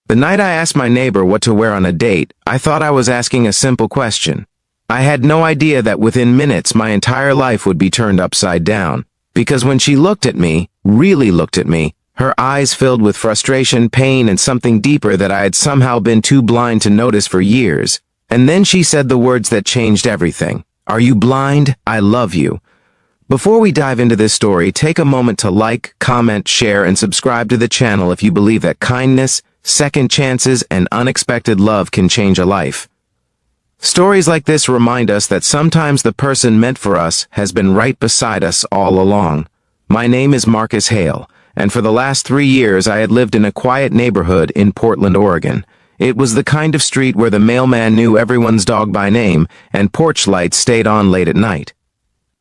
The night I asked my neighbor what to wear on a date, I thought I was asking a simple question. I had no idea that within minutes my entire life would be turned upside down. Because when she looked at me, really looked at me, her eyes filled with frustration, pain, and something deeper that I had somehow been too blind to notice for years. And then she said the words that changed everything. "Are you blind? I love you." Before we dive into this story, take a moment to like, comment, share, and subscribe to the channel if you believe that kindness, second chances, and unexpected love can change a life. Stories like this remind us that sometimes the person meant for us has been right beside us all along. My name is Marcus Hale, and for the last 3 years I had lived in a quiet neighborhood in Portland, Oregon. It was the kind of street where the mailman knew everyone's dog by name and porch lights stayed on late at night.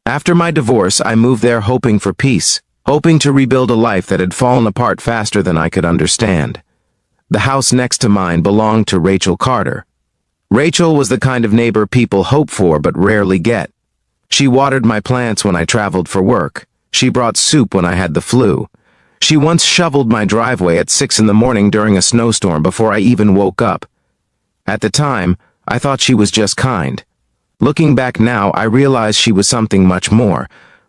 After my divorce, I moved there hoping for peace, hoping to rebuild a life that had fallen apart faster than I could understand. The house next to mine belonged to Rachel Carter. Rachel was the kind of neighbor people hope for but rarely get. She watered my plants when I traveled for work. She brought soup when I had the flu. She once shoveled my driveway at 6 in the morning during a snowstorm before I even woke up. At the time, I thought she was just kind. Looking back now, I realize she was something much more.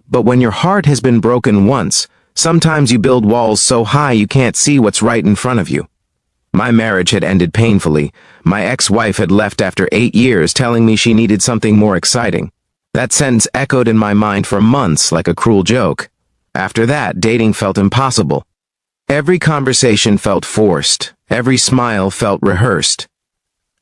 But when your heart has been broken once, sometimes you build walls so high you can't see what's right in front of you. My marriage had ended painfully. My ex-wife had left after 8 years, telling me she needed something more exciting. That sentence echoed in my mind for months like a cruel joke. After that, dating felt impossible. Every conversation felt forced. Every smile felt rehearsed.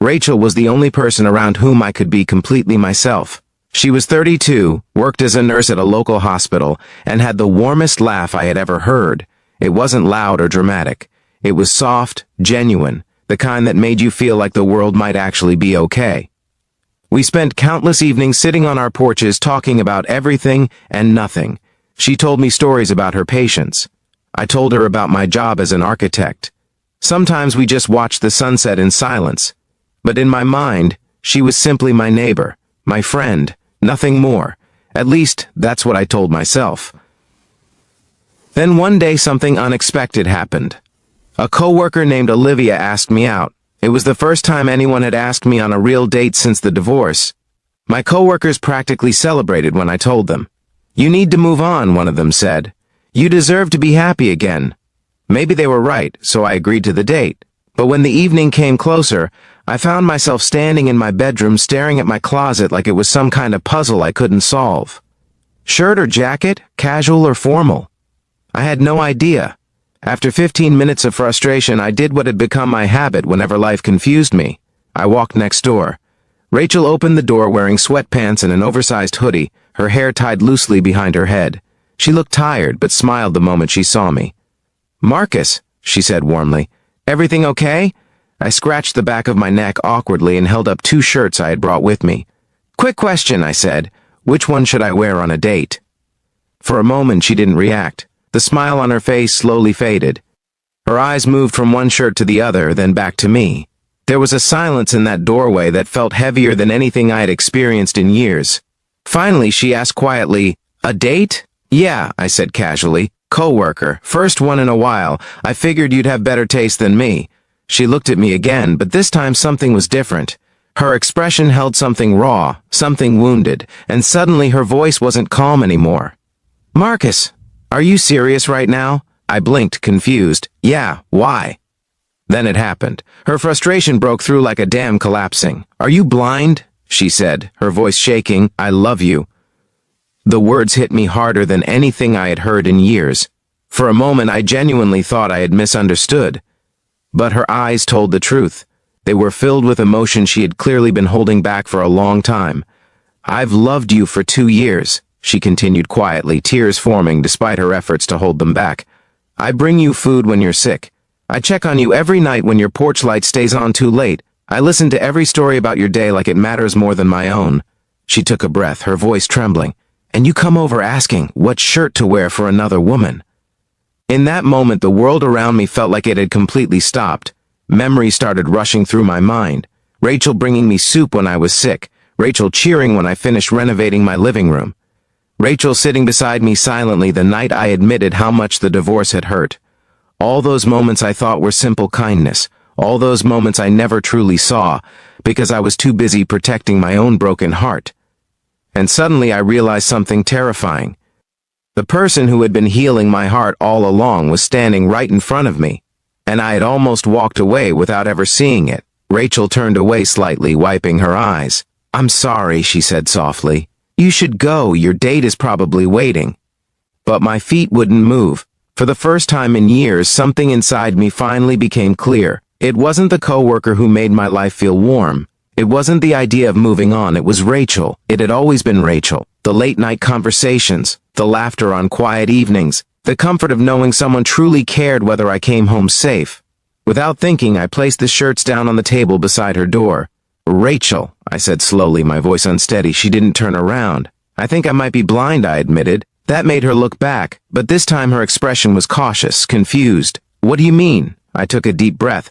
Rachel was the only person around whom I could be completely myself. She was 32, worked as a nurse at a local hospital, and had the warmest laugh I had ever heard. It wasn't loud or dramatic. It was soft, genuine, the kind that made you feel like the world might actually be okay. We spent countless evenings sitting on our porches talking about everything and nothing. She told me stories about her patients. I told her about my job as an architect. Sometimes we just watched the sunset in silence. But in my mind, she was simply my neighbor, my friend, nothing more. At least, that's what I told myself. Then one day something unexpected happened. A coworker named Olivia asked me out. It was the first time anyone had asked me on a real date since the divorce. My coworkers practically celebrated when I told them. "You need to move on," one of them said. "You deserve to be happy again." Maybe they were right, so I agreed to the date. But when the evening came closer, I found myself standing in my bedroom staring at my closet like it was some kind of puzzle I couldn't solve. Shirt or jacket? Casual or formal? I had no idea. After 15 minutes of frustration, I did what had become my habit whenever life confused me. I walked next door. Rachel opened the door wearing sweatpants and an oversized hoodie, her hair tied loosely behind her head. She looked tired, but smiled the moment she saw me. "Marcus," she said warmly, "everything okay?" I scratched the back of my neck awkwardly and held up 2 shirts I had brought with me. "Quick question," I said. "Which one should I wear on a date?" For a moment she didn't react. The smile on her face slowly faded. Her eyes moved from one shirt to the other, then back to me. There was a silence in that doorway that felt heavier than anything I had experienced in years. Finally, she asked quietly, "A date?" "Yeah," I said casually. "Coworker. First one in a while. I figured you'd have better taste than me." She looked at me again, but this time something was different. Her expression held something raw, something wounded, and suddenly her voice wasn't calm anymore. "Marcus, are you serious right now?" I blinked, confused. "Yeah, why?" Then it happened. Her frustration broke through like a dam collapsing. "Are you blind?" she said, her voice shaking. "I love you." The words hit me harder than anything I had heard in years. For a moment I genuinely thought I had misunderstood. But her eyes told the truth. They were filled with emotion she had clearly been holding back for a long time. "I've loved you for 2 years, she continued quietly, tears forming despite her efforts to hold them back. "I bring you food when you're sick. I check on you every night when your porch light stays on too late. I listen to every story about your day like it matters more than my own." She took a breath, her voice trembling. "And you come over asking what shirt to wear for another woman." In that moment, the world around me felt like it had completely stopped. Memories started rushing through my mind. Rachel bringing me soup when I was sick. Rachel cheering when I finished renovating my living room. Rachel sitting beside me silently the night I admitted how much the divorce had hurt. All those moments I thought were simple kindness. all those moments I never truly saw, because I was too busy protecting my own broken heart. And suddenly I realized something terrifying. The person who had been healing my heart all along was standing right in front of me, and I had almost walked away without ever seeing it. Rachel turned away slightly, wiping her eyes. "I'm sorry," she said softly. "You should go, your date is probably waiting." But my feet wouldn't move. For the first time in years, something inside me finally became clear. It wasn't the coworker who made my life feel warm. It wasn't the idea of moving on, it was Rachel. It had always been Rachel. The late-night conversations, the laughter on quiet evenings, the comfort of knowing someone truly cared whether I came home safe. Without thinking, I placed the shirts down on the table beside her door. "Rachel," I said slowly, my voice unsteady. She didn't turn around. "I think I might be blind," I admitted. That made her look back, but this time her expression was cautious, confused. "What do you mean?" I took a deep breath.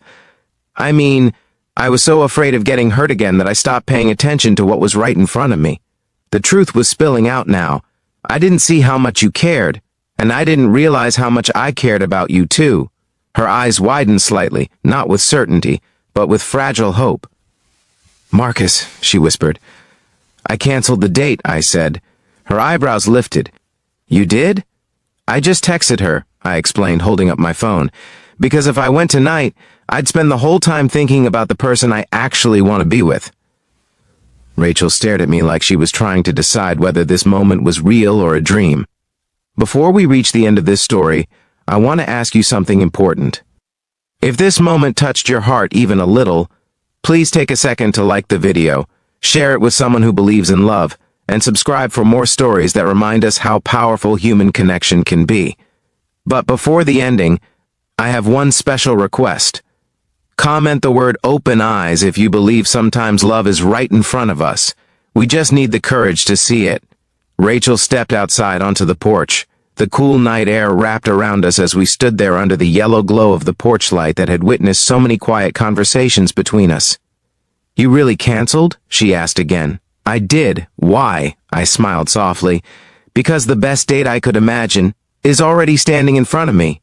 "I mean, I was so afraid of getting hurt again that I stopped paying attention to what was right in front of me. The truth was spilling out now. I didn't see how much you cared, and I didn't realize how much I cared about you too." Her eyes widened slightly, not with certainty, but with fragile hope. "Marcus," she whispered. "I canceled the date," I said. Her eyebrows lifted. "You did?" "I just texted her," I explained, holding up my phone. "Because if I went tonight, I'd spend the whole time thinking about the person I actually want to be with." Rachel stared at me like she was trying to decide whether this moment was real or a dream. Before we reach the end of this story, I want to ask you something important. If this moment touched your heart even a little, please take a second to like the video, share it with someone who believes in love, and subscribe for more stories that remind us how powerful human connection can be. But before the ending, I have one special request. Comment the word "open eyes" if you believe sometimes love is right in front of us. We just need the courage to see it. Rachel stepped outside onto the porch. The cool night air wrapped around us as we stood there under the yellow glow of the porch light that had witnessed so many quiet conversations between us. "You really canceled?" she asked again. "I did. Why?" I smiled softly. "Because the best date I could imagine is already standing in front of me."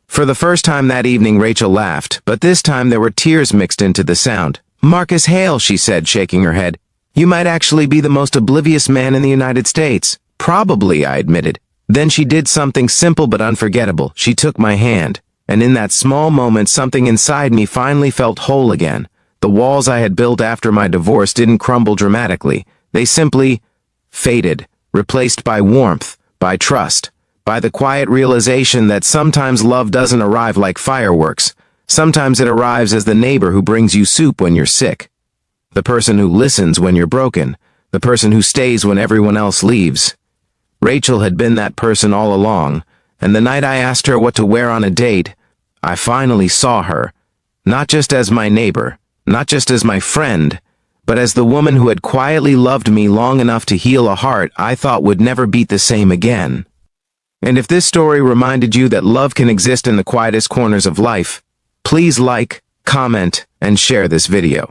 For the first time that evening, Rachel laughed, but this time there were tears mixed into the sound. "Marcus Hale," she said, shaking her head. "You might actually be the most oblivious man in the United States." "Probably," I admitted. Then she did something simple but unforgettable. She took my hand, and in that small moment something inside me finally felt whole again. The walls I had built after my divorce didn't crumble dramatically. They simply faded, replaced by warmth, by trust, by the quiet realization that sometimes love doesn't arrive like fireworks. Sometimes it arrives as the neighbor who brings you soup when you're sick, the person who listens when you're broken, the person who stays when everyone else leaves. Rachel had been that person all along, and the night I asked her what to wear on a date, I finally saw her, not just as my neighbor, not just as my friend, but as the woman who had quietly loved me long enough to heal a heart I thought would never beat the same again. And if this story reminded you that love can exist in the quietest corners of life, please like, comment, and share this video.